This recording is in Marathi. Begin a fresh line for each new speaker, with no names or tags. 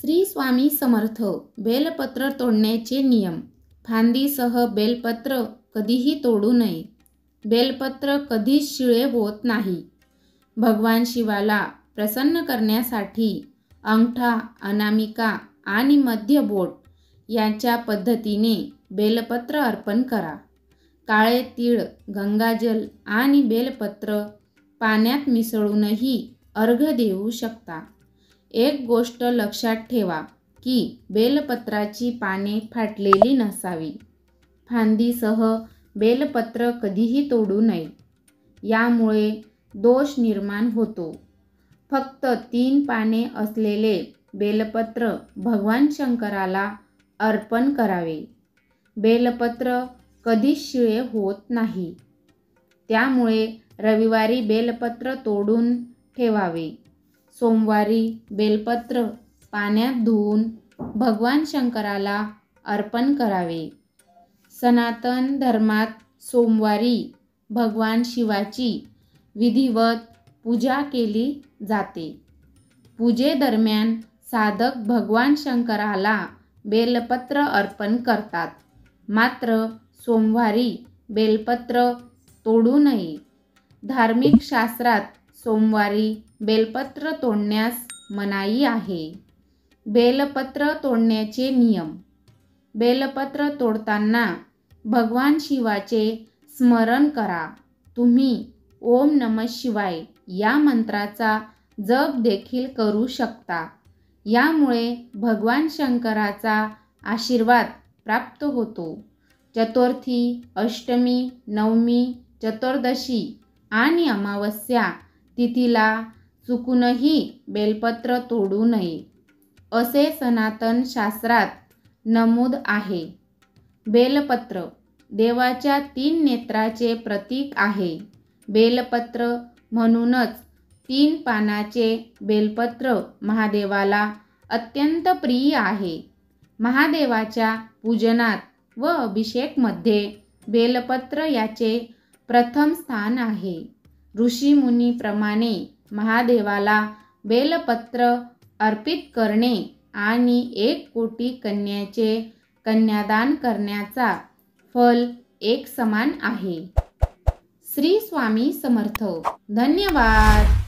श्री स्वामी समर्थ. बेलपत्र तोडण्याचे नियम. फांदीसह बेलपत्र कधीही तोडू नये. बेलपत्र कधीच शिळे होत नाही. भगवान शिवाला प्रसन्न करण्यासाठी अंगठा, अनामिका आणि मध्य बोट यांच्या पद्धतीने बेलपत्र अर्पण करा. काळे तीळ, गंगाजल आणि बेलपत्र पाण्यात मिसळूनही अर्घ्य देऊ शकता. एक गोष्ट लक्षात ठेवा की बेलपत्राची पाने फाटलेली नसावी. फांदीसह बेलपत्र कधीही तोडू नये. यामुळे दोष निर्माण होतो. फक्त 3 पाने असलेले बेलपत्र भगवान शंकराला अर्पण करावे. बेलपत्र कधीच शिळे होत नाही. त्यामुळे रविवारी बेलपत्र तोडून ठेवावे. सोमवारी बेलपत्र पाण्यात धुवून भगवान शंकराला अर्पण करावे. सनातन धर्मात सोमवारी भगवान शिवाची विधिवत पूजा केली जाते. पूजेदरम्यान साधक भगवान शंकराला बेलपत्र अर्पण करतात. मात्र सोमवारी बेलपत्र तोडू नये. धार्मिक शास्त्रात सोमवारी बेलपत्र तोडण्यास मनाई आहे. बेलपत्र तोडण्याचे नियम. बेलपत्र तोडताना भगवान शिवाचे स्मरण करा. तुम्ही ओम नमः शिवाय या मंत्राचा जप देखील करू शकता. यामुळे भगवान शंकराचा आशीर्वाद प्राप्त होतो. चतुर्थी, अष्टमी, नवमी, चतुर्दशी आणि अमावस्या तिथीला चुकूनही बेलपत्र तोडू नये, असे सनातन शास्त्रात नमूद आहे. बेलपत्र देवाच्या 3 नेत्राचे प्रतीक आहे. बेलपत्र म्हणूनच 3 पानाचे बेलपत्र महादेवाला अत्यंत प्रिय आहे. महादेवाच्या पूजनात व अभिषेकमध्ये बेलपत्र याचे प्रथम स्थान आहे. ऋषीमुनीप्रमाणे महादेवाला बेलपत्र अर्पित करणे आणि 1 कोटी कन्याचे कन्यादान करण्याचा फल एक समान आहे. श्री स्वामी समर्थ. धन्यवाद.